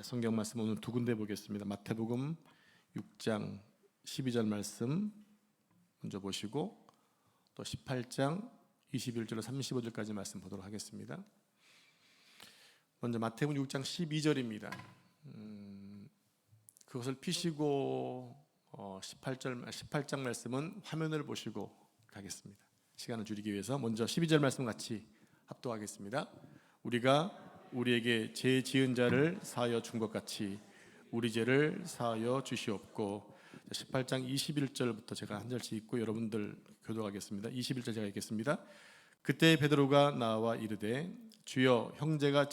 성경 말씀 오늘 두 군데 보겠습니다. 마태복음 6장 12절 말씀 먼저 보시고 또 18장 21절로 35절까지 말씀 보도록 하겠습니다. 먼저 마태복음 6장 12절입니다. 그것을 피시고 18장 말씀은 화면을 보시고 가겠습니다. 시간을 줄이기 위해서 먼저 12절 말씀 같이 합독하겠습니다. 우리가 우리에게 죄 지은 자를 사하여 준 것 같이 우리 죄를 사하여 주시옵고. 18장 21절부터 제가 한 절씩 읽고 여러분들 교독하겠습니다. 21절 제가 읽겠습니다. 그때 베드로가 나와 이르되 주여 형제가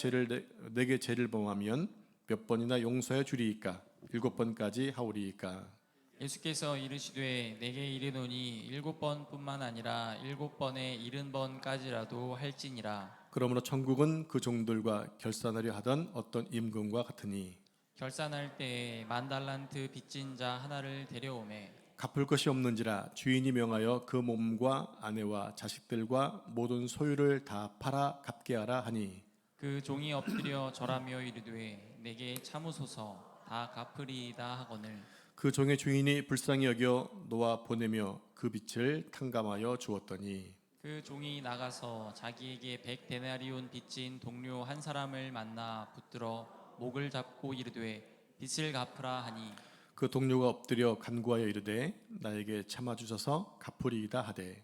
내게 죄를 범하면 몇 번이나 용서해 주리이까? 7번까지 하오리이까? 예수께서 이르시되 내게 이르노니 7번뿐만 아니라 7번에 70번까지라도 할지니라. 그러므로 천국은 그 종들과 결산하려 하던 어떤 임금과 같으니 결산할 때에 10,000달란트 빚진 자 하나를 데려오매 갚을 것이 없는지라 주인이 명하여 그 몸과 아내와 자식들과 모든 소유를 다 팔아 갚게 하라 하니 그 종이 엎드려 절하며 이르되 내게 참으소서 다 갚으리이다 하거늘 그 종의 주인이 불쌍히 여겨 놓아 보내며 그 빚을 탕감하여 주었더니 그 종이 나가서 자기에게 100데나리온 빚진 동료 한 사람을 만나 붙들어 목을 잡고 이르되 빚을 갚으라 하니 그 동료가 엎드려 간구하여 이르되 나에게 참아주셔서 갚으리이다 하되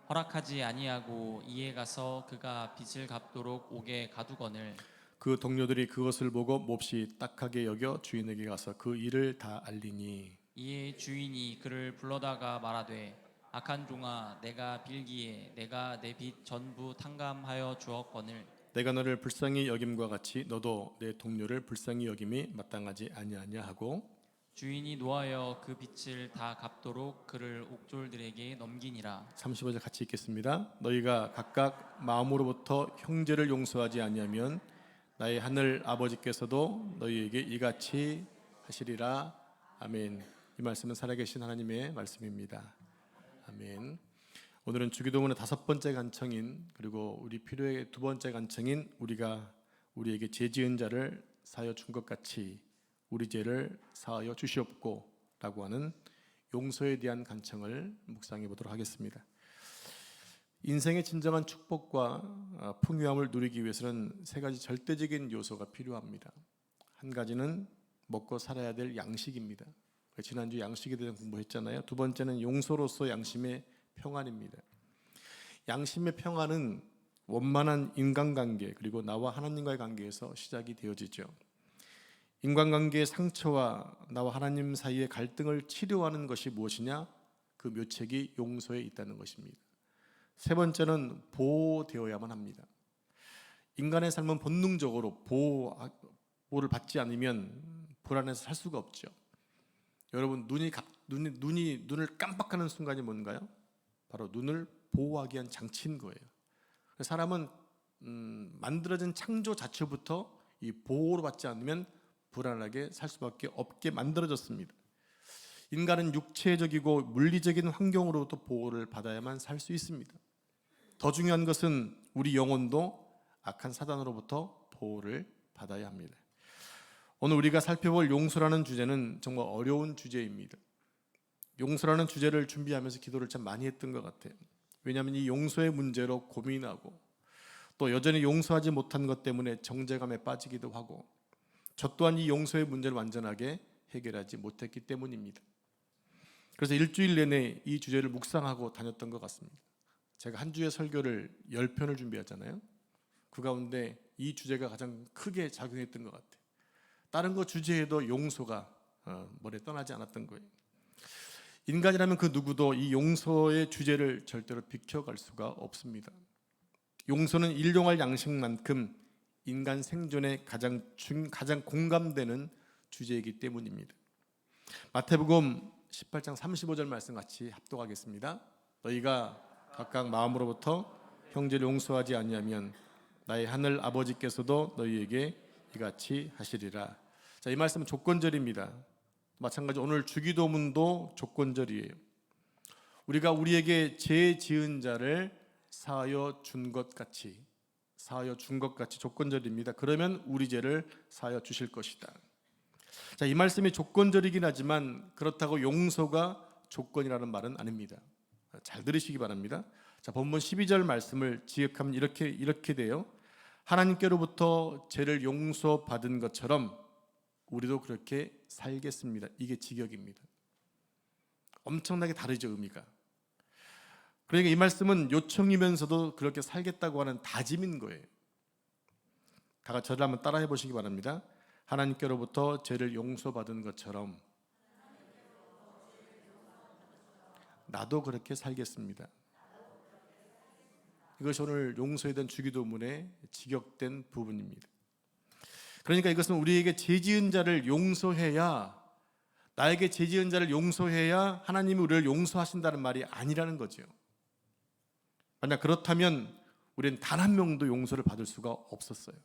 허락하지 아니하고 이에 가서 그가 빚을 갚도록 옥에 가두거늘 그 동료들이 그것을 보고 몹시 딱하게 여겨 주인에게 가서 그 일을 다 알리니 이에 주인이 그를 불러다가 말하되 악한 종아 내가 빌기에 내가 내 빚 전부 탕감하여 주었거늘 내가 너를 불쌍히 여김과 같이 너도 내 동료를 불쌍히 여김이 마땅하지 아니하냐 하고 주인이 노하여 그 빚을 다 갚도록 그를 옥졸들에게 넘기니라. 35절 같이 읽겠습니다. 너희가 각각 마음으로부터 형제를 용서하지 아니하면 나의 하늘 아버지께서도 너희에게 이같이 하시리라. 아멘. 이 말씀은 살아계신 하나님의 말씀입니다. 아멘. 오늘은 주기도문의 5번째 간청인 그리고 우리 필요의 2번째 간청인 우리가 우리에게 죄 지은 자를 사하여 준 것 같이 우리 죄를 사하여 주시옵고 라고 하는 용서에 대한 간청을 묵상해 보도록 하겠습니다. 인생의 진정한 축복과 풍요함을 누리기 위해서는 3가지 절대적인 요소가 필요합니다. 한 가지는 먹고 살아야 될 양식입니다. 지난주 양식에 대한 공부했잖아요. 2번째는 용서로서 양심의 평안입니다. 양심의 평안은 원만한 인간관계 그리고 나와 하나님과의 관계에서 시작이 되어지죠. 인간관계의 상처와 나와 하나님 사이의 갈등을 치료하는 것이 무엇이냐? 그 묘책이 용서에 있다는 것입니다. 3번째는 보호되어야만 합니다. 인간의 삶은 본능적으로 보호를 받지 않으면 불안해서 살 수가 없죠. 여러분 눈을 깜빡하는 순간이 뭔가요? 바로 눈을 보호하기 위한 장치인 거예요. 사람은 만들어진 창조 자체부터 이 보호를 받지 않으면 불안하게 살 수밖에 없게 만들어졌습니다. 인간은 육체적이고 물리적인 환경으로부터 보호를 받아야만 살 수 있습니다. 더 중요한 것은 우리 영혼도 악한 사단으로부터 보호를 받아야 합니다. 오늘 우리가 살펴볼 용서라는 주제는 정말 어려운 주제입니다. 용서라는 주제를 준비하면서 기도를 참 많이 했던 것 같아요. 왜냐하면 이 용서의 문제로 고민하고 또 여전히 용서하지 못한 것 때문에 정죄감에 빠지기도 하고 저 또한 이 용서의 문제를 완전하게 해결하지 못했기 때문입니다. 그래서 일주일 내내 이 주제를 묵상하고 다녔던 것 같습니다. 제가 한 주의 설교를 10편을 준비하잖아요. 그 가운데 이 주제가 가장 크게 작용했던 것 같아요. 다른 거 주제에도 용서가 머리에 떠나지 않았던 거예요. 인간이라면 그 누구도 이 용서의 주제를 절대로 비켜갈 수가 없습니다. 용서는 일용할 양식만큼 인간 생존에 가장 공감되는 주제이기 때문입니다. 마태복음 18장 35절 말씀 같이 합독하겠습니다. 너희가 각각 마음으로부터 형제를 용서하지 아니하면 나의 하늘 아버지께서도 너희에게 이같이 하시리라. 자, 이 말씀은 조건절입니다. 마찬가지로 오늘 주기도문도 조건절이에요. 우리가 우리에게 죄 지은 자를 사하여 준 것 같이 사하여 준 것 같이 조건절입니다. 그러면 우리 죄를 사하여 주실 것이다. 자, 이 말씀이 조건절이긴 하지만 그렇다고 용서가 조건이라는 말은 아닙니다. 잘 들으시기 바랍니다. 자, 본문 12절 말씀을 지역하면 이렇게 돼요. 하나님께로부터 죄를 용서받은 것처럼 우리도 그렇게 살겠습니다. 이게 직역입니다. 엄청나게 다르죠, 의미가. 그러니까 이 말씀은 요청이면서도 그렇게 살겠다고 하는 다짐인 거예요. 다 같이 저를 한번 따라해 보시기 바랍니다. 하나님께로부터 죄를 용서받은 것처럼 나도 그렇게 살겠습니다. 이것이 오늘 용서에 대한 주기도문의 직역된 부분입니다. 그러니까 이것은 우리에게 죄 지은 자를 용서해야, 나에게 죄 지은 자를 용서해야 하나님이 우리를 용서하신다는 말이 아니라는 거죠. 만약 그렇다면 우리는 단 한 명도 용서를 받을 수가 없었어요.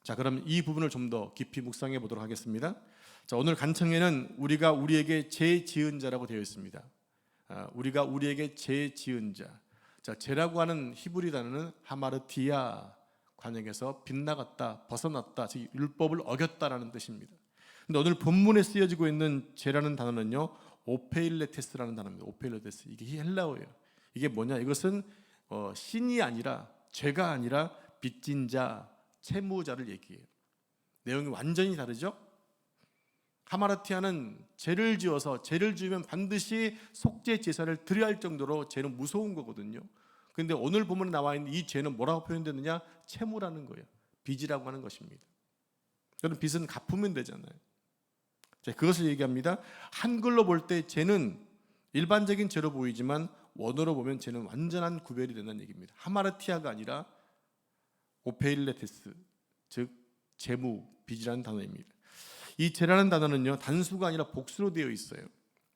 자, 그럼 이 부분을 좀 더 깊이 묵상해 보도록 하겠습니다. 자, 오늘 간청에는 우리가 우리에게 죄 지은 자라고 되어 있습니다. 우리가 우리에게 죄 지은 자. 자, 죄라고 하는 히브리 단어는 하마르티아, 관역에서 빗나갔다, 벗어났다, 즉 율법을 어겼다라는 뜻입니다. 근데 오늘 본문에 쓰여지고 있는 죄라는 단어는요, 오페일레테스라는 단어입니다. 오페일레테스. 이게 헬라어예요. 이게 뭐냐? 이것은 신이 아니라, 죄가 아니라 빚진 자, 채무자를 얘기해요. 내용이 완전히 다르죠? 하마르티아는 죄를 지어서, 죄를 지으면 반드시 속죄 제사를 드려야 할 정도로 죄는 무서운 거거든요. 그런데 오늘 본문에 나와 있는 이 죄는 뭐라고 표현되느냐? 채무라는 거예요. 빚이라고 하는 것입니다. 여러분, 빚은 갚으면 되잖아요. 자, 그것을 얘기합니다. 한글로 볼 때 죄는 일반적인 죄로 보이지만 원어로 보면 죄는 완전한 구별이 된다는 얘기입니다. 하마르티아가 아니라 오페일레테스, 즉 재무, 빚이라는 단어입니다. 이 죄라는 단어는요, 단수가 아니라 복수로 되어 있어요.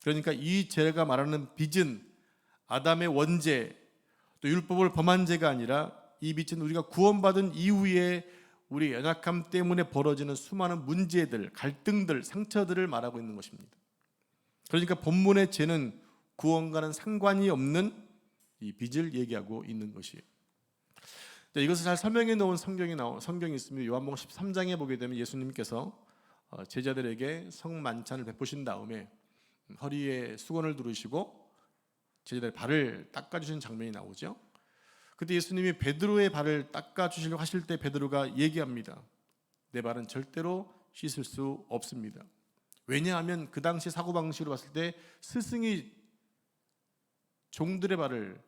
그러니까 이 죄가 말하는 빚은 아담의 원죄, 또 율법을 범한 죄가 아니라 이 빚은 우리가 구원받은 이후에 우리 연약함 때문에 벌어지는 수많은 문제들, 갈등들, 상처들을 말하고 있는 것입니다. 그러니까 본문의 죄는 구원과는 상관이 없는 이 빚을 얘기하고 있는 것이에요. 이것을 잘 설명해 놓은 성경이 있습니다. 요한복음 13장에 보게 되면 예수님께서 제자들에게 성만찬을 베푸신 다음에 허리에 수건을 두르시고 제자들의 발을 닦아주신 장면이 나오죠. 그때 예수님이 베드로의 발을 닦아주시려고 하실 때 베드로가 얘기합니다. 내 발은 절대로 씻을 수 없습니다. 왜냐하면 그 당시 사고방식으로 봤을 때 스승이 종들의 발을,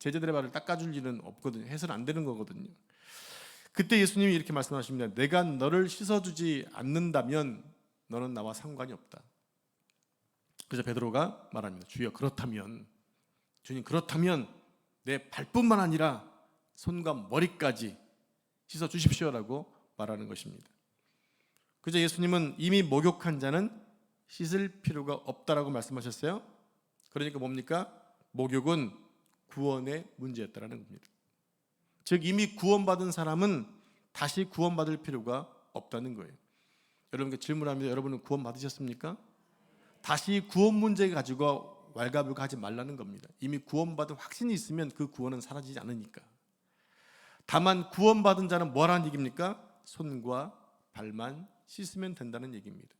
제자들의 발을 닦아줄 일은 없거든요. 해서는 안 되는 거거든요. 그때 예수님이 이렇게 말씀하십니다. 내가 너를 씻어주지 않는다면 너는 나와 상관이 없다. 그래서 베드로가 말합니다. 주여, 그렇다면, 주님, 그렇다면 내 발뿐만 아니라 손과 머리까지 씻어주십시오라고 말하는 것입니다. 그래서 예수님은 이미 목욕한 자는 씻을 필요가 없다라고 말씀하셨어요. 그러니까 뭡니까? 목욕은 구원의 문제였다라는 겁니다. 즉 이미 구원받은 사람은 다시 구원받을 필요가 없다는 거예요. 여러분께 질문합니다. 여러분은 구원 받으셨습니까? 다시 구원 문제 가지고 왈가불가하지 말라는 겁니다. 이미 구원받은 확신이 있으면 그 구원은 사라지지 않으니까. 다만 구원받은 자는 뭐라는 얘기입니까? 손과 발만 씻으면 된다는 얘기입니다.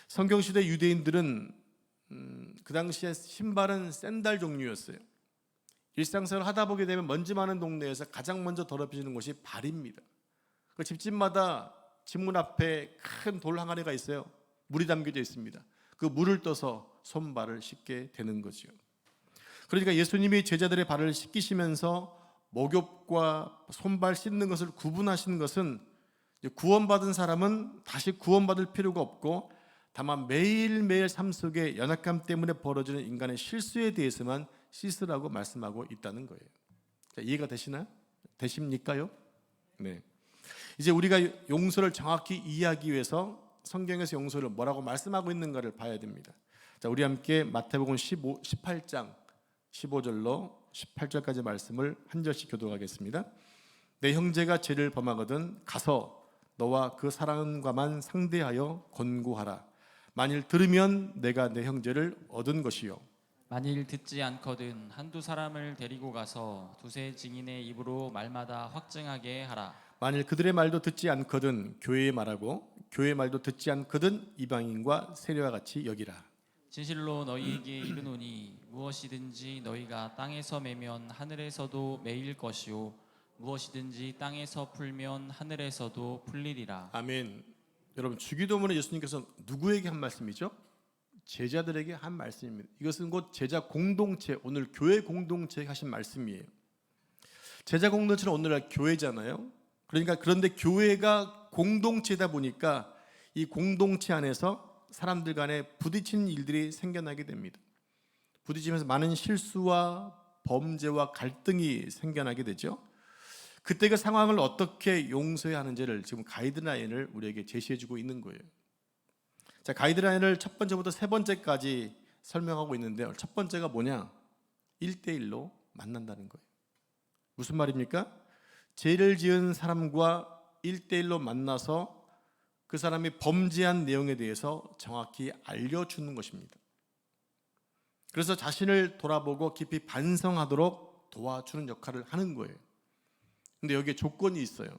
성경시대 유대인들은 그 당시에 신발은 샌들 종류였어요. 일상생활을 하다 보게 되면 먼지 많은 동네에서 가장 먼저 더럽혀지는 곳이 발입니다. 그 집집마다 집문 앞에 큰 돌 항아리가 있어요. 물이 담겨져 있습니다. 그 물을 떠서 손발을 씻게 되는 거죠. 그러니까 예수님이 제자들의 발을 씻기시면서 목욕과 손발 씻는 것을 구분하시는 것은 구원받은 사람은 다시 구원받을 필요가 없고 다만 매일매일 삶 속에 연약함 때문에 벌어지는 인간의 실수에 대해서만 씻으라고 말씀하고 있다는 거예요. 자, 이해가 되십니까요? 네. 이제 우리가 용서를 정확히 이해하기 위해서 성경에서 용서를 뭐라고 말씀하고 있는가를 봐야 됩니다. 자, 우리 함께 마태복음 18장 15절로 18절까지 말씀을 한 절씩 교독하겠습니다. 내 형제가 죄를 범하거든 가서 너와 그 사람과만 상대하여 권고하라. 만일 들으면 내가 내 형제를 얻은 것이요 만일 듣지 않거든 한두 사람을 데리고 가서 두세 증인의 입으로 말마다 확증하게 하라. 만일 그들의 말도 듣지 않거든 교회의 말하고 교회의 말도 듣지 않거든 이방인과 세례와 같이 여기라. 진실로 너희에게 이르노니 무엇이든지 너희가 땅에서 매면 하늘에서도 매일 것이요 무엇이든지 땅에서 풀면 하늘에서도 풀리리라. 아멘. 여러분, 주기도문에 예수님께서 누구에게 한 말씀이죠? 제자들에게 한 말씀입니다. 이것은 곧 제자 공동체, 오늘 교회 공동체에 하신 말씀이에요. 제자 공동체는 오늘날 교회잖아요. 그러니까 그런데 교회가 공동체다 보니까 이 공동체 안에서 사람들 간에 부딪히는 일들이 생겨나게 됩니다. 부딪히면서 많은 실수와 범죄와 갈등이 생겨나게 되죠. 그때 그 상황을 어떻게 용서해야 하는지를 지금 가이드라인을 우리에게 제시해주고 있는 거예요. 자, 가이드라인을 첫 번째부터 세 번째까지 설명하고 있는데요. 첫 번째가 뭐냐? 1대1로 만난다는 거예요. 무슨 말입니까? 죄를 지은 사람과 1대1로 만나서 그 사람이 범죄한 내용에 대해서 정확히 알려주는 것입니다. 그래서 자신을 돌아보고 깊이 반성하도록 도와주는 역할을 하는 거예요. 근데 여기에 조건이 있어요.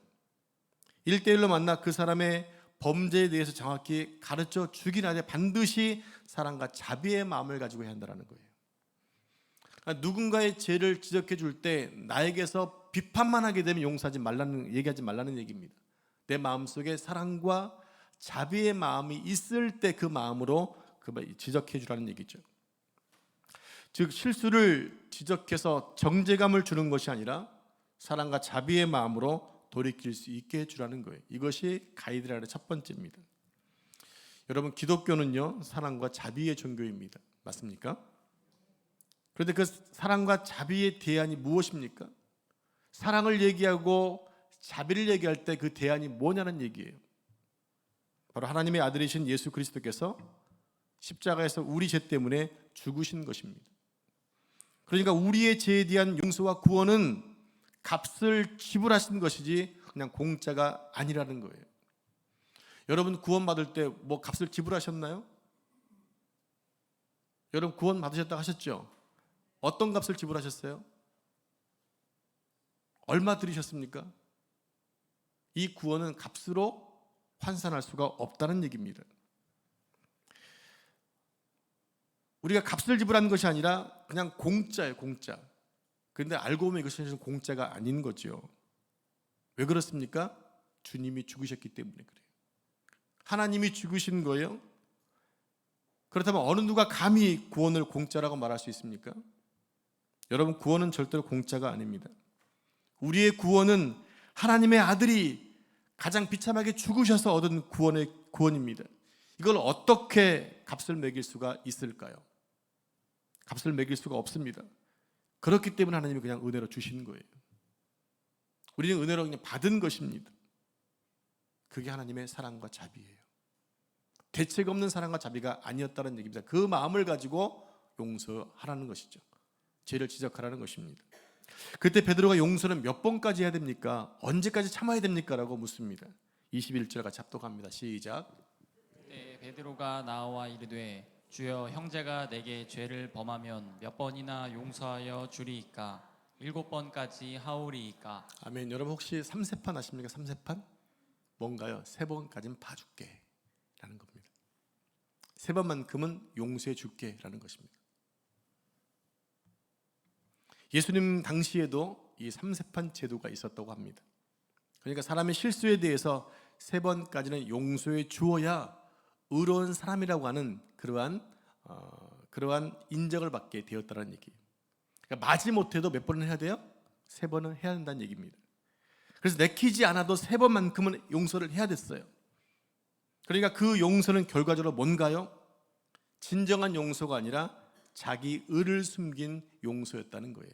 1대1로 만나 그 사람의 범죄에 대해서 정확히 가르쳐 주긴 하되 반드시 사랑과 자비의 마음을 가지고 해야 한다는 거예요. 그러니까 누군가의 죄를 지적해 줄 때 나에게서 비판만 하게 되면 용서하지 말라는, 얘기하지 말라는 얘기입니다. 내 마음속에 사랑과 자비의 마음이 있을 때 그 마음으로 지적해 주라는 얘기죠. 즉 실수를 지적해서 정죄감을 주는 것이 아니라 사랑과 자비의 마음으로 돌이킬 수 있게 해주라는 거예요. 이것이 가이드라인의 첫 번째입니다. 여러분, 기독교는요 사랑과 자비의 종교입니다. 맞습니까? 그런데 그 사랑과 자비의 대안이 무엇입니까? 사랑을 얘기하고 자비를 얘기할 때 그 대안이 뭐냐는 얘기예요. 바로 하나님의 아들이신 예수 그리스도께서 십자가에서 우리 죄 때문에 죽으신 것입니다. 그러니까 우리의 죄에 대한 용서와 구원은 값을 지불하신 것이지 그냥 공짜가 아니라는 거예요. 여러분 구원받을 때 뭐 값을 지불하셨나요? 여러분 구원 받으셨다고 하셨죠? 어떤 값을 지불하셨어요? 얼마 들이셨습니까? 이 구원은 값으로 환산할 수가 없다는 얘기입니다. 우리가 값을 지불하는 것이 아니라 그냥 공짜예요, 공짜. 그런데 알고 보면 이것이 공짜가 아닌 거죠. 왜 그렇습니까? 주님이 죽으셨기 때문에 그래요. 하나님이 죽으신 거예요. 그렇다면 어느 누가 감히 구원을 공짜라고 말할 수 있습니까? 여러분, 구원은 절대로 공짜가 아닙니다. 우리의 구원은 하나님의 아들이 가장 비참하게 죽으셔서 얻은 구원입니다. 이걸 어떻게 값을 매길 수가 있을까요? 값을 매길 수가 없습니다. 그렇기 때문에 하나님이 그냥 은혜로 주신 거예요. 우리는 은혜로 그냥 받은 것입니다. 그게 하나님의 사랑과 자비예요. 대책 없는 사랑과 자비가 아니었다는 얘기입니다. 그 마음을 가지고 용서하라는 것이죠. 죄를 지적하라는 것입니다. 그때 베드로가 용서는 몇 번까지 해야 됩니까? 언제까지 참아야 됩니까? 라고 묻습니다. 21절 같이 합독합니다. 시작. 그때 베드로가 나와 이르되 주여 형제가 내게 죄를 범하면 몇 번이나 용서하여 주리이까? 7번까지 하오리이까? 아멘. 여러분 혹시 3세판 아십니까? 3세판? 뭔가요? 3번까지는 봐줄게 라는 겁니다. 3번만큼은 용서해 줄게 라는 것입니다. 예수님 당시에도 이 3세판 제도가 있었다고 합니다. 그러니까 사람의 실수에 대해서 3번까지는 용서해 주어야 의로운 사람이라고 하는 그러한 인정을 받게 되었다는 얘기예요. 그러니까 마지못해도 몇 번은 해야 돼요? 3번은 해야 한다는 얘기입니다. 그래서 내키지 않아도 3번만큼은 용서를 해야 됐어요. 그러니까 그 용서는 결과적으로 뭔가요? 진정한 용서가 아니라 자기 의를 숨긴 용서였다는 거예요.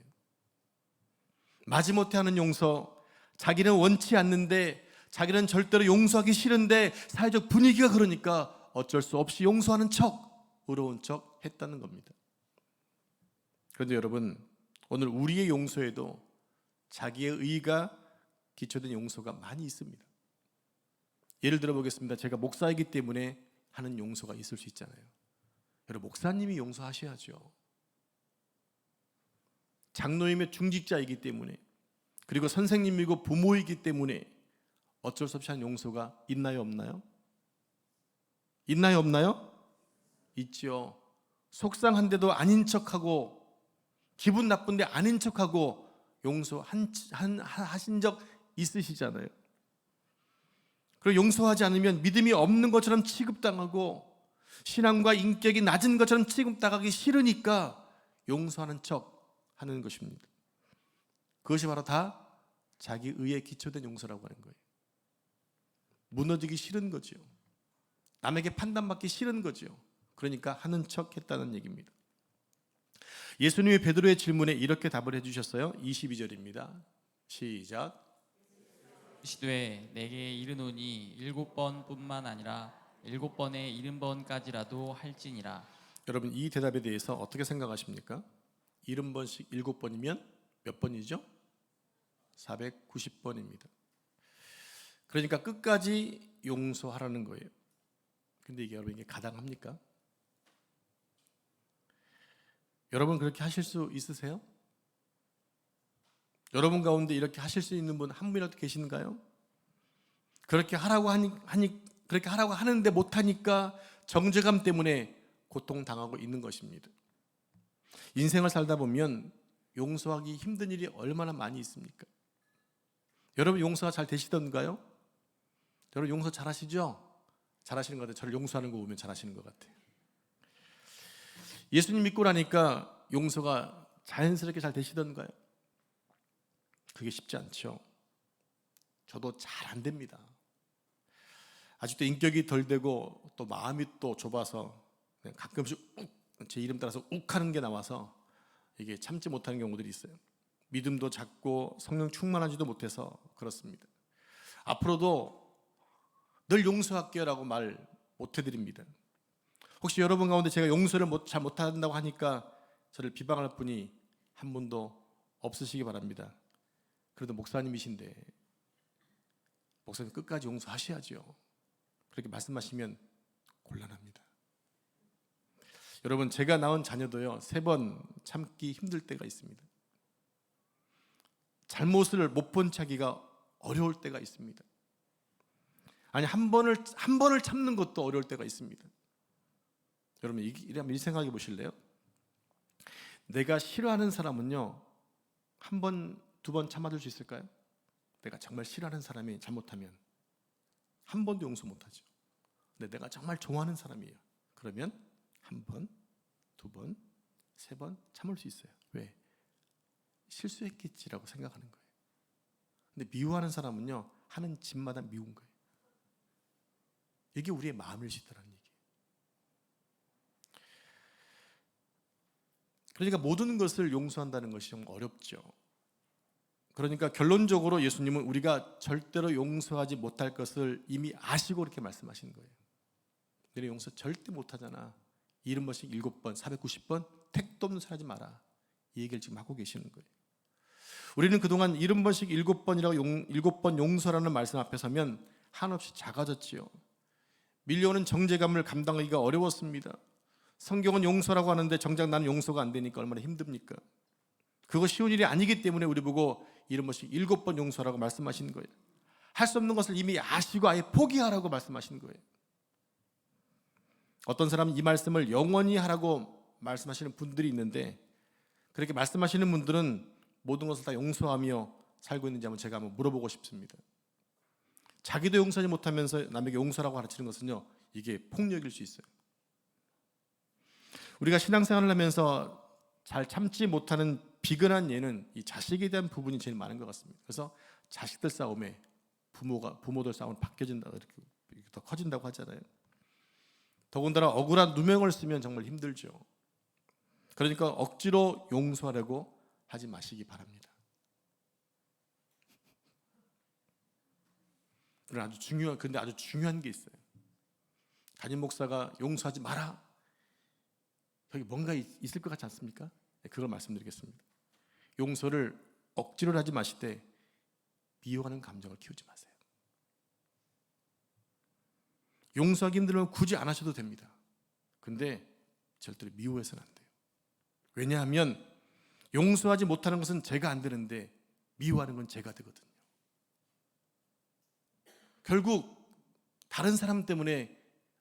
마지못해 하는 용서, 자기는 원치 않는데, 자기는 절대로 용서하기 싫은데 사회적 분위기가 그러니까 어쩔 수 없이 용서하는 척, 의로운 척 했다는 겁니다. 그런데 여러분, 오늘 우리의 용서에도 자기의 의가 기초된 용서가 많이 있습니다. 예를 들어 보겠습니다. 제가 목사이기 때문에 하는 용서가 있을 수 있잖아요. 여러분, 목사님이 용서하셔야죠. 장로임의 중직자이기 때문에, 그리고 선생님이고 부모이기 때문에 어쩔 수 없이 하는 용서가 있나요, 없나요? 있나요, 없나요? 있죠. 속상한데도 아닌 척하고, 기분 나쁜데 아닌 척하고 하신 적 있으시잖아요. 그리고 용서하지 않으면 믿음이 없는 것처럼 취급당하고 신앙과 인격이 낮은 것처럼 취급당하기 싫으니까 용서하는 척 하는 것입니다. 그것이 바로 다 자기 의에 기초된 용서라고 하는 거예요. 무너지기 싫은 거죠. 남에게 판단받기 싫은 거죠. 그러니까 하는 척 했다는 얘기입니다. 예수님이 베드로의 질문에 이렇게 답을 해주셨어요. 22절입니다. 시작. 이르시되 내게 이르노니 7번뿐만 아니라 7번에 70번까지라도 할지니라. 여러분, 이 대답에 대해서 어떻게 생각하십니까? 70번씩 7번이면 몇 번이죠? 490번입니다. 그러니까 끝까지 용서하라는 거예요. 근데 이게 여러분, 이게 가당합니까? 여러분 그렇게 하실 수 있으세요? 여러분 가운데 이렇게 하실 수 있는 분 한 분이라도 계신가요? 그렇게 하라고 그렇게 하라고 하는데 못하니까 정죄감 때문에 고통당하고 있는 것입니다. 인생을 살다 보면 용서하기 힘든 일이 얼마나 많이 있습니까? 여러분 용서가 잘 되시던가요? 여러분 용서 잘 하시죠? 잘 하시는 것 같아요. 저를 용서하는 거 보면 잘 하시는 것 같아요. 예수님 믿고 나니까 용서가 자연스럽게 잘 되시던가요? 그게 쉽지 않죠. 저도 잘 안 됩니다. 아직도 인격이 덜 되고 또 마음이 또 좁아서 가끔씩 제 이름 따라서 욱 하는 게 나와서 이게 참지 못하는 경우들이 있어요. 믿음도 작고 성령 충만하지도 못해서 그렇습니다. 앞으로도 늘 용서할게요 라고 말 못 해드립니다. 혹시 여러분 가운데 제가 용서를 잘 못한다고 하니까 저를 비방할 분이 한 분도 없으시기 바랍니다. 그래도 목사님이신데 목사님 끝까지 용서하셔야죠. 그렇게 말씀하시면 곤란합니다. 여러분 제가 낳은 자녀도요 3번 참기 힘들 때가 있습니다. 잘못을 못 본 차기가 어려울 때가 있습니다. 아니 한 번을 참는 것도 어려울 때가 있습니다. 여러분 이렇게 생각해 보실래요? 내가 싫어하는 사람은요 한 번, 2번 참아줄 수 있을까요? 내가 정말 싫어하는 사람이 잘못하면 한 번도 용서 못하죠. 근데 내가 정말 좋아하는 사람이에요. 그러면 1번, 2번, 3번 참을 수 있어요. 왜? 실수했겠지라고 생각하는 거예요. 근데 미워하는 사람은요 하는 짓마다 미운 거예요. 이게 우리의 마음일 수 있다는 얘기예요. 그러니까 모든 것을 용서한다는 것이 좀 어렵죠. 그러니까 결론적으로 예수님은 우리가 절대로 용서하지 못할 것을 이미 아시고 이렇게 말씀하신 거예요. 너네 용서 절대 못하잖아. 70번씩 7번, 490번 택도 없는 소리 하지 마라. 이 얘기를 지금 하고 계시는 거예요. 우리는 그동안 70번씩 7번이라고 7번 용서라는 말씀 앞에 서면 한없이 작아졌지요. 밀려오는 정죄감을 감당하기가 어려웠습니다. 성경은 용서라고 하는데 정작 나는 용서가 안 되니까 얼마나 힘듭니까? 그거 쉬운 일이 아니기 때문에 우리 보고 70번씩 7번 용서라고 말씀하신 거예요. 할 수 없는 것을 이미 아시고 아예 포기하라고 말씀하신 거예요. 어떤 사람은 이 말씀을 영원히 하라고 말씀하시는 분들이 있는데 그렇게 말씀하시는 분들은 모든 것을 다 용서하며 살고 있는지 제가 한번 물어보고 싶습니다. 자기도 용서하지 못하면서 남에게 용서라고 가르치는 것은요 이게 폭력일 수 있어요. 우리가 신앙생활을 하면서 잘 참지 못하는 비근한 예는 이 자식에 대한 부분이 제일 많은 것 같습니다. 그래서 자식들 싸움에 부모들 싸움을 바뀌어진다 이렇게 더 커진다고 하잖아요. 더군다나 억울한 누명을 쓰면 정말 힘들죠. 그러니까 억지로 용서하려고 하지 마시기 바랍니다. 그런데 아주 중요한 게 있어요. 담임 목사가 용서하지 마라. 여기 뭔가 있을 것 같지 않습니까? 네, 그걸 말씀드리겠습니다. 용서를 억지로 하지 마시되 미워하는 감정을 키우지 마세요. 용서하기 힘들면 굳이 안 하셔도 됩니다. 근데 절대로 미워해서는 안 돼요. 왜냐하면 용서하지 못하는 것은 제가 안 되는데 미워하는 건 제가 되거든요. 결국 다른 사람 때문에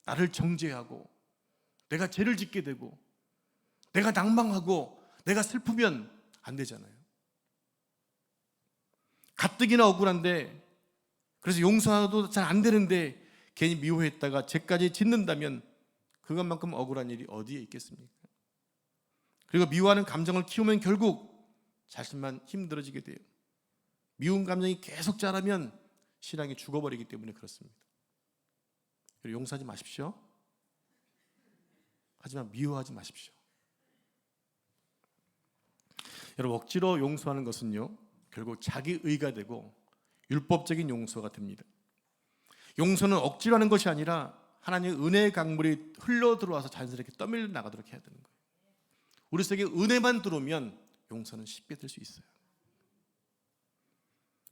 나를 정죄하고 내가 죄를 짓게 되고 내가 낭망하고 내가 슬프면 안 되잖아요. 가뜩이나 억울한데, 그래서 용서도 잘 안 되는데 괜히 미워했다가 죄까지 짓는다면 그것만큼 억울한 일이 어디에 있겠습니까? 그리고 미워하는 감정을 키우면 결국 자신만 힘들어지게 돼요. 미운 감정이 계속 자라면 신앙이 죽어버리기 때문에 그렇습니다. 용서하지 마십시오. 하지만 미워하지 마십시오. 여러분, 억지로 용서하는 것은요, 결국 자기 의가 되고 율법적인 용서가 됩니다. 용서는 억지로 하는 것이 아니라 하나님의 은혜의 강물이 흘러 들어와서 자연스럽게 떠밀려 나가도록 해야 되는 거예요. 우리 속에 은혜만 들어오면 용서는 쉽게 될 수 있어요.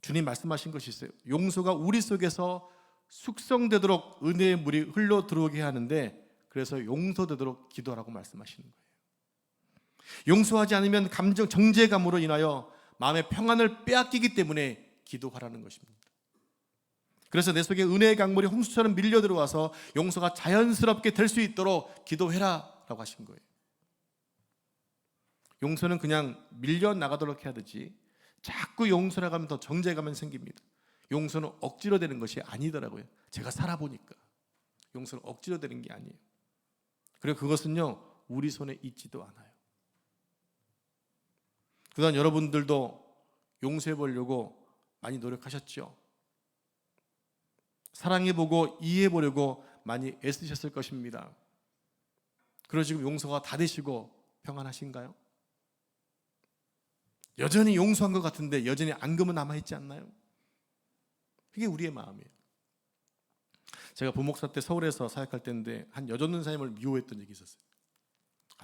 주님 말씀하신 것이 있어요. 용서가 우리 속에서 숙성되도록 은혜의 물이 흘러 들어오게 하는데, 그래서 용서되도록 기도하라고 말씀하시는 거예요. 용서하지 않으면 감정 정죄감으로 인하여 마음의 평안을 빼앗기기 때문에 기도하라는 것입니다. 그래서 내 속에 은혜의 강물이 홍수처럼 밀려 들어와서 용서가 자연스럽게 될 수 있도록 기도해라 라고 하신 거예요. 용서는 그냥 밀려 나가도록 해야 되지, 자꾸 용서를 하면 더 정죄감이 생깁니다. 용서는 억지로 되는 것이 아니더라고요. 제가 살아보니까 용서는 억지로 되는 게 아니에요. 그리고 그것은요, 우리 손에 있지도 않아요. 그동안 여러분들도 용서해 보려고 많이 노력하셨죠? 사랑해보고 이해해보려고 많이 애쓰셨을 것입니다. 그리고 지금 용서가 다 되시고 평안하신가요? 여전히 용서한 것 같은데 여전히 앙금은 남아있지 않나요? 그게 우리의 마음이에요. 제가 부목사 때 서울에서 사역할 때인데 한 여전도사님을 미워했던 적이 있었어요.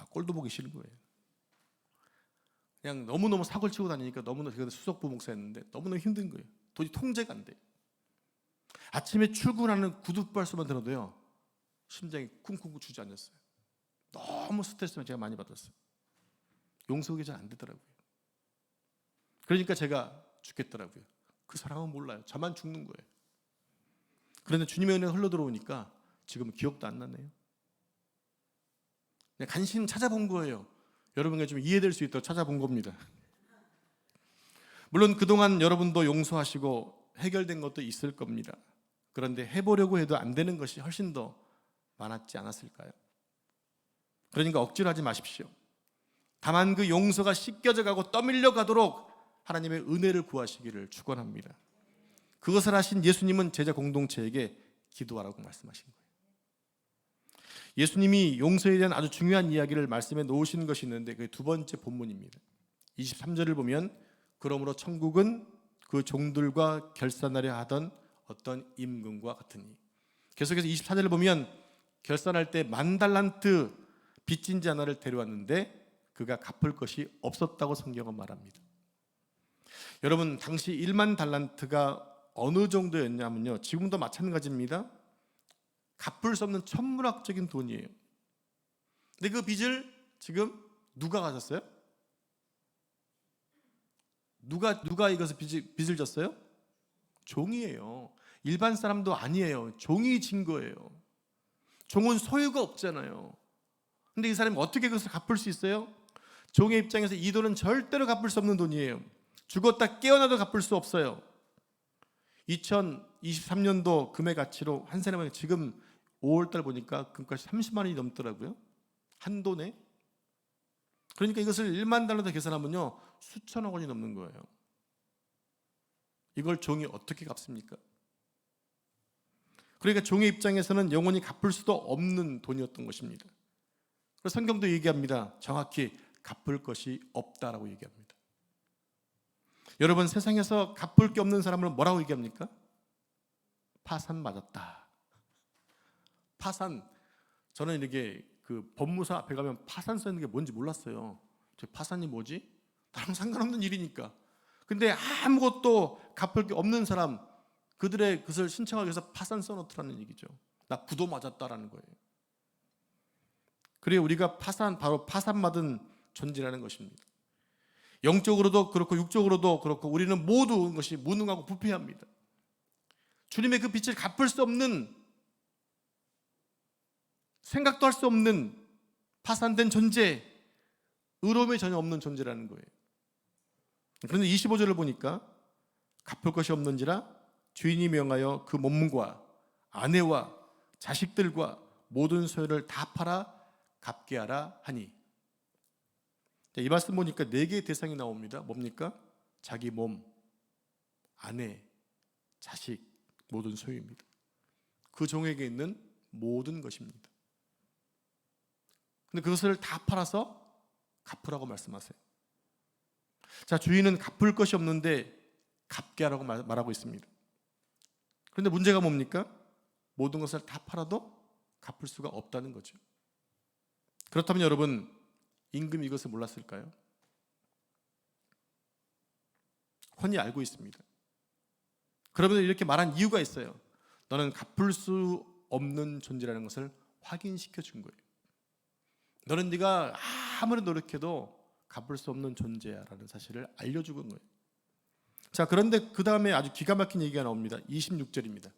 꼴도 보기 싫은 거예요. 그냥 너무너무 사고를 치고 다니니까 너무너무, 제가 수석 부목사였는데 너무너무 힘든 거예요. 도저히 통제가 안 돼요. 아침에 출근하는 구두발소만 들어도요, 심장이 쿵쿵쿵 주저앉았어요. 너무 스트레스만 제가 많이 받았어요. 용서가 잘 안 되더라고요. 그러니까 제가 죽겠더라고요. 그 사람은 몰라요. 저만 죽는 거예요. 그런데 주님의 은혜가 흘러들어오니까 지금은 기억도 안 나네요. 그냥 간신히 찾아본 거예요. 여러분과 좀 이해될 수 있도록 찾아본 겁니다. 물론 그동안 여러분도 용서하시고 해결된 것도 있을 겁니다. 그런데 해보려고 해도 안 되는 것이 훨씬 더 많았지 않았을까요? 그러니까 억지로 하지 마십시오. 다만 그 용서가 씻겨져 가고 떠밀려 가도록 하나님의 은혜를 구하시기를 축원합니다. 그것을 하신 예수님은 제자 공동체에게 기도하라고 말씀하신 거예요. 예수님이 용서에 대한 아주 중요한 이야기를 말씀해 놓으신 것이 있는데, 그게 두 번째 본문입니다. 23절을 보면, 그러므로 천국은 그 종들과 결산하려 하던 어떤 임금과 같으니. 계속해서 24절을 보면, 결산할 때 10,000달란트 빚진 자 하나를 데려왔는데 그가 갚을 것이 없었다고 성경은 말합니다. 여러분, 당시 10,000달란트가 어느 정도였냐면요, 지금도 마찬가지입니다. 갚을 수 없는 천문학적인 돈이에요. 근데 그 빚을 지금 누가 가졌어요? 누가 이것을 빚을 졌어요? 종이에요. 일반 사람도 아니에요. 종이 진 거예요. 종은 소유가 없잖아요. 근데 이 사람이 어떻게 그것을 갚을 수 있어요? 종의 입장에서 이 돈은 절대로 갚을 수 없는 돈이에요. 죽었다 깨어나도 갚을 수 없어요. 2023년도 금의 가치로 한 사람은 지금 5월달 보니까 금값이 30만 원이 넘더라고요. 한 돈에. 그러니까 이것을 10,000달러 계산하면요, 수천억 원이 넘는 거예요. 이걸 종이 어떻게 갚습니까? 그러니까 종의 입장에서는 영원히 갚을 수도 없는 돈이었던 것입니다. 그래서 성경도 얘기합니다. 정확히 갚을 것이 없다라고 얘기합니다. 여러분, 세상에서 갚을 게 없는 사람을 뭐라고 얘기합니까? 파산 맞았다. 파산. 저는 이게 그 법무사 앞에 가면 파산 쓰는 게 뭔지 몰랐어요. 파산이 뭐지? 나랑 상관없는 일이니까. 근데 아무것도 갚을 게 없는 사람, 그들의 것을 신청하기 위해서 파산 써놓더라는 얘기죠. 나 부도 맞았다라는 거예요. 그래, 우리가 바로 파산 맞은 존재라는 것입니다. 영적으로도 그렇고 육적으로도 그렇고 우리는 모든 것이 무능하고 부패합니다. 주님의 그 빛을 갚을 수 없는, 생각도 할 수 없는 파산된 존재, 의로움이 전혀 없는 존재라는 거예요. 그런데 25절을 보니까 갚을 것이 없는지라 주인이 명하여 그 몸과 아내와 자식들과 모든 소유를 다 팔아 갚게 하라 하니. 이 말씀 보니까 4개의 대상이 나옵니다. 뭡니까? 자기 몸, 아내, 자식, 모든 소유입니다. 그 종에게 있는 모든 것입니다. 근데 그것을 다 팔아서 갚으라고 말씀하세요. 자, 주인은 갚을 것이 없는데 갚게 하라고 말하고 있습니다. 그런데 문제가 뭡니까? 모든 것을 다 팔아도 갚을 수가 없다는 거죠. 그렇다면 여러분, 임금이 이것을 몰랐을까요? 훤히 알고 있습니다. 그러면 이렇게 말한 이유가 있어요. 너는 갚을 수 없는 존재라는 것을 확인시켜 준 거예요. 너는 네가 아무리 노력해도 갚을 수 없는 존재야라는 사실을 알려주고 있는 거예요. 자, 그런데 그 다음에 아주 기가 막힌 얘기가 나옵니다. 26절입니다.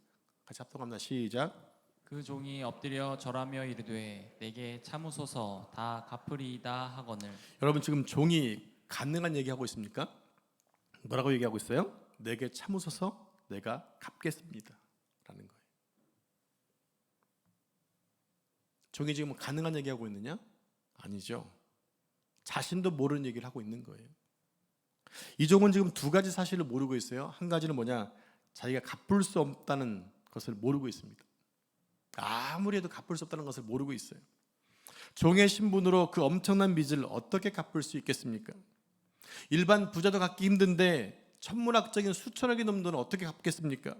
같이 합독합니다. 시작. 그 종이 엎드려 절하며 이르되 내게 참으소서 다 갚으리이다 하거늘. 여러분, 지금 종이 가능한 얘기하고 있습니까? 뭐라고 얘기하고 있어요? 내게 참으소서 내가 갚겠습니다 라는 거예요. 종이 지금 가능한 얘기하고 있느냐? 아니죠. 자신도 모르는 얘기를 하고 있는 거예요. 이 종은 지금 2가지 사실을 모르고 있어요. 한 가지는 뭐냐? 자기가 갚을 수 없다는 것을 모르고 있습니다. 아무리 해도 갚을 수 없다는 것을 모르고 있어요. 종의 신분으로 그 엄청난 빚을 어떻게 갚을 수 있겠습니까? 일반 부자도 갚기 힘든데 천문학적인 수천억이 넘는 돈을 어떻게 갚겠습니까?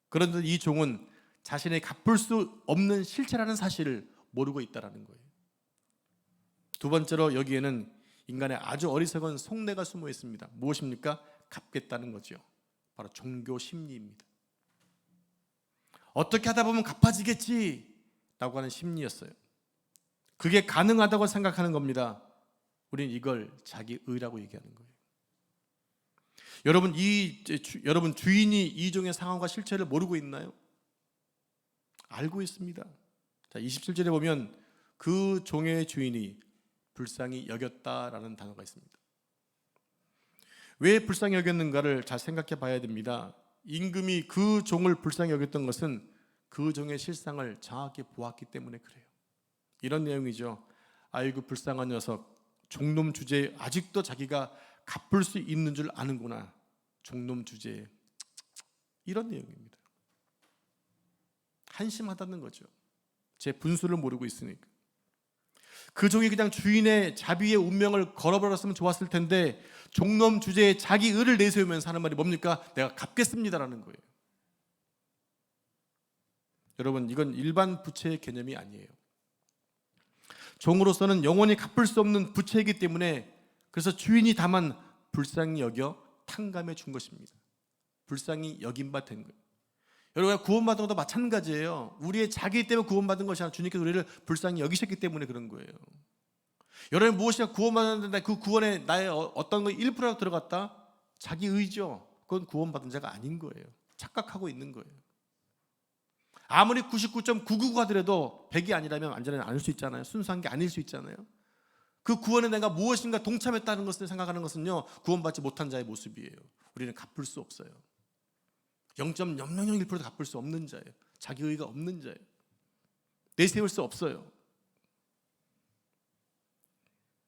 그런데 이 종은 자신의 갚을 수 없는 실체라는 사실을 모르고 있다는 거예요. 2번째로 여기에는 인간의 아주 어리석은 속내가 숨어 있습니다. 무엇입니까? 갚겠다는 거죠. 바로 종교 심리입니다. 어떻게 하다 보면 갚아지겠지 라고 하는 심리였어요. 그게 가능하다고 생각하는 겁니다. 우리는 이걸 자기 의라고 얘기하는 거예요. 여러분 주인이 이 종의 상황과 실체를 모르고 있나요? 알고 있습니다. 자, 27절에 보면 그 종의 주인이 불쌍히 여겼다라는 단어가 있습니다. 왜 불쌍히 여겼는가를 잘 생각해 봐야 됩니다. 임금이 그 종을 불쌍히 여겼던 것은 그 종의 실상을 정확히 보았기 때문에 그래요. 이런 내용이죠. 아이고 불쌍한 녀석, 종놈 주제에 아직도 자기가 갚을 수 있는 줄 아는구나. 종놈 주제에, 이런 내용입니다. 한심하다는 거죠. 제 분수를 모르고 있으니까. 그 종이 그냥 주인의 자비의 운명을 걸어버렸으면 좋았을 텐데 종놈 주제에 자기 의를 내세우면서 하는 말이 뭡니까? 내가 갚겠습니다라는 거예요. 여러분, 이건 일반 부채의 개념이 아니에요. 종으로서는 영원히 갚을 수 없는 부채이기 때문에 그래서 주인이 다만 불쌍히 여겨 탕감해 준 것입니다. 불쌍히 여긴 바 된 거예요. 여러분, 구원받은 것도 마찬가지예요. 우리의 자기 때문에 구원받은 것이 아니라 주님께서 우리를 불쌍히 여기셨기 때문에 그런 거예요. 여러분, 무엇이가 구원받았는데 그 구원에 나의 어떤 거 1%라도 들어갔다? 자기 의죠. 그건 구원받은 자가 아닌 거예요. 착각하고 있는 거예요. 아무리 99.999 하더라도 100이 아니라면 완전히 아닐 수 있잖아요. 순수한 게 아닐 수 있잖아요. 그 구원에 내가 무엇인가 동참했다는 것을 생각하는 것은요, 구원받지 못한 자의 모습이에요. 우리는 갚을 수 없어요. 0.0001%도 갚을 수 없는 자예요. 자기 의가 없는 자예요. 내세울 수 없어요.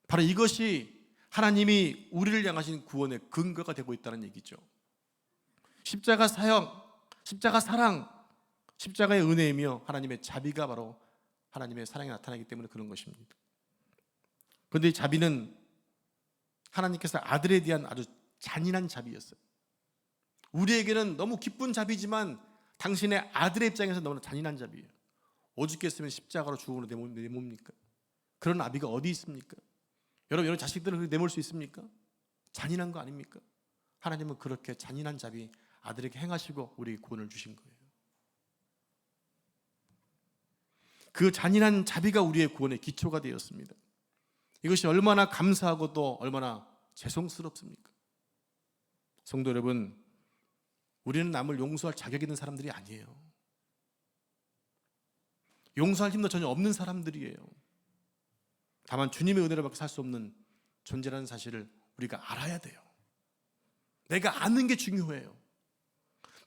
바로 이것이 하나님이 우리를 향하신 구원의 근거가 되고 있다는 얘기죠. 십자가 사형, 십자가 사랑, 십자가의 은혜이며 하나님의 자비가 바로 하나님의 사랑이 나타나기 때문에 그런 것입니다. 그런데 이 자비는 하나님께서 아들에 대한 아주 잔인한 자비였어요. 우리에게는 너무 기쁜 자비지만 당신의 아들의 입장에서 너무나 잔인한 자비예요. 오죽했으면 십자가로 죽음으로 내몹니까? 그런 아비가 어디 있습니까? 여러분 자식들은 그렇게 내몰 수 있습니까? 잔인한 거 아닙니까? 하나님은 그렇게 잔인한 자비 아들에게 행하시고 우리에게 구원을 주신 거예요. 그 잔인한 자비가 우리의 구원의 기초가 되었습니다. 이것이 얼마나 감사하고 또 얼마나 죄송스럽습니까? 성도 여러분, 우리는 남을 용서할 자격 있는 사람들이 아니에요. 용서할 힘도 전혀 없는 사람들이에요. 다만 주님의 은혜로밖에 살 수 없는 존재라는 사실을 우리가 알아야 돼요. 내가 아는 게 중요해요.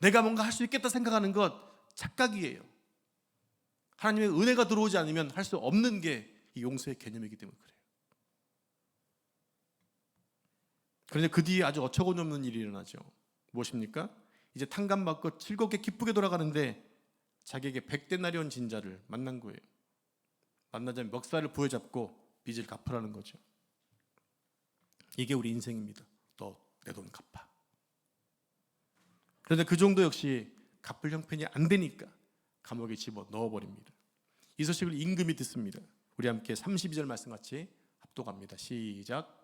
내가 뭔가 할 수 있겠다 생각하는 것 착각이에요. 하나님의 은혜가 들어오지 않으면 할 수 없는 게 이 용서의 개념이기 때문에 그래요. 그런데 그 뒤에 아주 어처구니 없는 일이 일어나죠. 무엇입니까? 이제 탕감받고 즐겁게 기쁘게 돌아가는데 자기에게 100데나리온 진자를 만난 거예요. 만나자면 멱살을 부여잡고 빚을 갚으라는 거죠. 이게 우리 인생입니다. 너 내 돈 갚아. 그런데 그 정도 역시 갚을 형편이 안 되니까 감옥에 집어 넣어버립니다. 이 소식을 임금이 듣습니다. 우리 함께 32절 말씀 같이 합독합니다. 시작.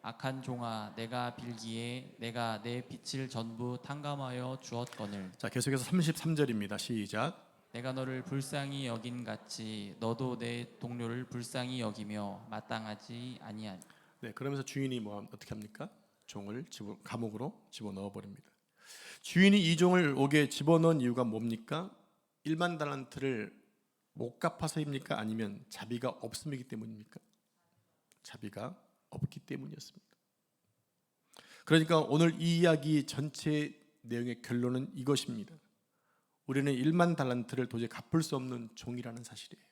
악한 종아, 내가 빌기에 내가 내 빚을 전부 탕감하여 주었거늘. 자, 계속해서 33절입니다. 시작. 내가 너를 불쌍히 여긴 같이 너도 내 동료를 불쌍히 여기며 마땅하지 아니하니. 네, 그러면서 주인이 어떻게 합니까? 종을 감옥으로 집어넣어 버립니다. 주인이 이 종을 옥에 집어넣은 이유가 뭡니까? 1만 달란트를 못 갚아서입니까? 아니면 자비가 없음이기 때문입니까? 자비가 없기 때문이었습니다. 그러니까 오늘 이 이야기 전체 내용의 결론은 이것입니다. 우리는 1만 달란트를 도저히 갚을 수 없는 종이라는 사실이에요.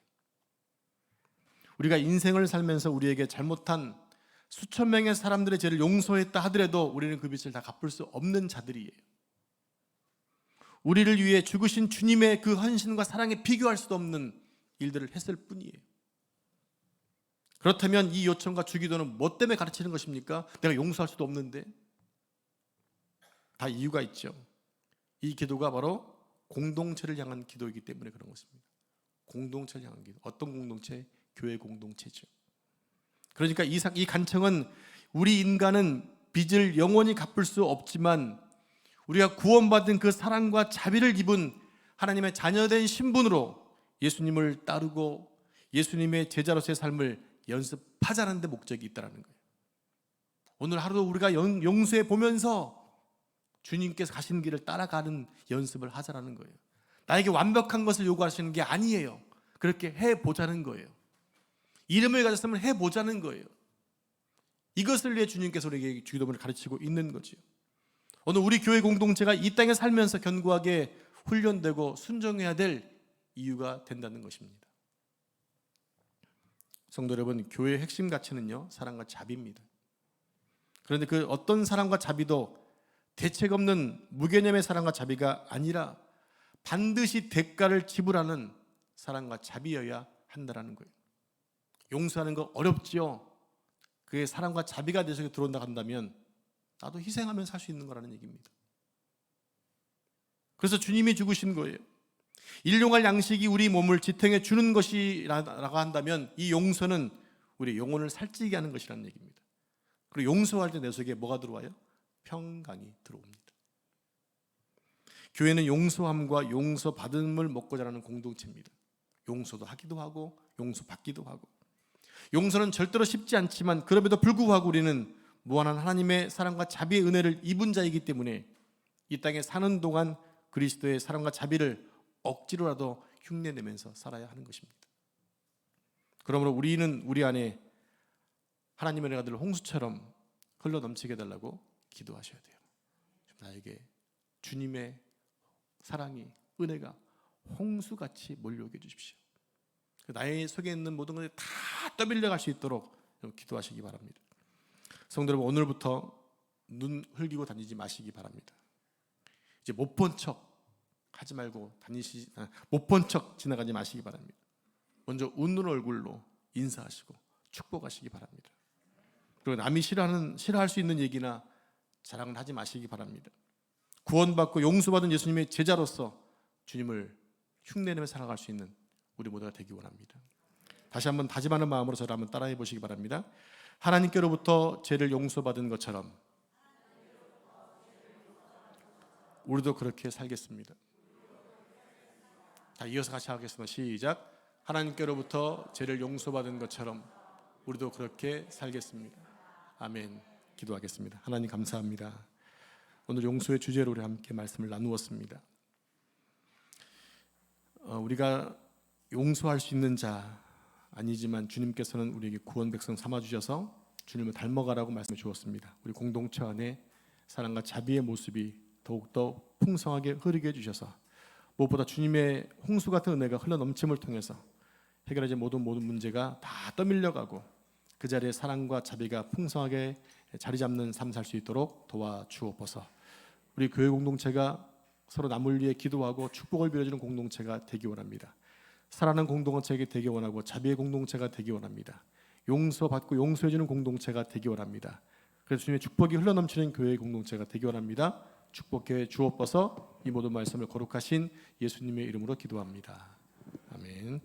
우리가 인생을 살면서 우리에게 잘못한 수천 명의 사람들의 죄를 용서했다 하더라도 우리는 그 빚을 다 갚을 수 없는 자들이에요. 우리를 위해 죽으신 주님의 그 헌신과 사랑에 비교할 수도 없는 일들을 했을 뿐이에요. 그렇다면 이 요청과 주기도는 뭐 때문에 가르치는 것입니까? 내가 용서할 수도 없는데. 다 이유가 있죠. 이 기도가 바로 공동체를 향한 기도이기 때문에 그런 것입니다. 공동체를 향한 기도. 어떤 공동체? 교회 공동체죠. 그러니까 이 간청은 우리 인간은 빚을 영원히 갚을 수 없지만 우리가 구원받은 그 사랑과 자비를 입은 하나님의 자녀된 신분으로 예수님을 따르고 예수님의 제자로서의 삶을 연습하자는 데 목적이 있다는 거예요. 오늘 하루도 우리가 용서해 보면서 주님께서 가시는 길을 따라가는 연습을 하자라는 거예요. 나에게 완벽한 것을 요구하시는 게 아니에요. 그렇게 해보자는 거예요. 이름을 가졌으면 해보자는 거예요. 이것을 위해 주님께서 우리에게 주기도문을 가르치고 있는 거죠. 오늘 우리 교회 공동체가 이 땅에 살면서 견고하게 훈련되고 순종해야 될 이유가 된다는 것입니다. 성도 여러분, 교회의 핵심 가치는요, 사랑과 자비입니다. 그런데 그 어떤 사랑과 자비도 대책 없는 무개념의 사랑과 자비가 아니라 반드시 대가를 지불하는 사랑과 자비여야 한다는 거예요. 용서하는 거 어렵죠. 그게 사랑과 자비가 내 속에 들어온다 한다면 나도 희생하면서 살 수 있는 거라는 얘기입니다. 그래서 주님이 죽으신 거예요. 일용할 양식이 우리 몸을 지탱해 주는 것이라고 한다면 이 용서는 우리 영혼을 살찌게 하는 것이라는 얘기입니다. 그리고 용서할 때 내 속에 뭐가 들어와요? 평강이 들어옵니다. 교회는 용서함과 용서받음을 먹고 자라는 공동체입니다. 용서도 하기도 하고 용서받기도 하고. 용서는 절대로 쉽지 않지만 그럼에도 불구하고 우리는 무한한 하나님의 사랑과 자비의 은혜를 입은 자이기 때문에 이 땅에 사는 동안 그리스도의 사랑과 자비를 억지로라도 흉내내면서 살아야 하는 것입니다. 그러므로 우리는 우리 안에 하나님의 은혜가 늘 홍수처럼 흘러넘치게 해달라고 기도하셔야 돼요. 나에게 주님의 사랑이, 은혜가 홍수같이 몰려오게 해주십시오. 나의 속에 있는 모든 것이 다 떠밀려갈 수 있도록 기도하시기 바랍니다. 성도 여러분, 오늘부터 눈 흘기고 다니지 마시기 바랍니다. 이제 못 본 척 하지 말고 못 본 척 지나가지 마시기 바랍니다. 먼저 웃는 얼굴로 인사하시고 축복하시기 바랍니다. 그리고 남이 싫어할 수 있는 얘기나 자랑을 하지 마시기 바랍니다. 구원받고 용서받은 예수님의 제자로서 주님을 흉내내며 살아갈 수 있는 우리 모두가 되기 원합니다. 다시 한번 다짐하는 마음으로 저를 한번 따라해 보시기 바랍니다. 하나님께로부터 죄를 용서받은 것처럼 우리도 그렇게 살겠습니다. 자, 이어서 같이 하겠습니다. 시작. 하나님께로부터 죄를 용서받은 것처럼 우리도 그렇게 살겠습니다. 아멘. 기도하겠습니다. 하나님 감사합니다. 오늘 용서의 주제로 우리 함께 말씀을 나누었습니다. 우리가 용서할 수 있는 자 아니지만 주님께서는 우리에게 구원 백성 삼아 주셔서 주님을 닮아가라고 말씀해 주었습니다. 우리 공동체 안에 사랑과 자비의 모습이 더욱더 풍성하게 흐르게 해주셔서 무엇보다 주님의 홍수 같은 은혜가 흘러넘침을 통해서 해결하지 모든 문제가 다 떠밀려가고 그 자리에 사랑과 자비가 풍성하게 자리 잡는 삶 살 수 있도록 도와주옵소서. 우리 교회 공동체가 서로 남을 위해 기도하고 축복을 빌어주는 공동체가 되기 원합니다. 사랑하는 공동체가 되기 원하고 자비의 공동체가 되기 원합니다. 용서받고 용서해주는 공동체가 되기 원합니다. 그래서 주님의 축복이 흘러넘치는 교회의 공동체가 되기 원합니다. 축복해 주옵소서. 이 모든 말씀을 거룩하신 예수님의 이름으로 기도합니다. 아멘.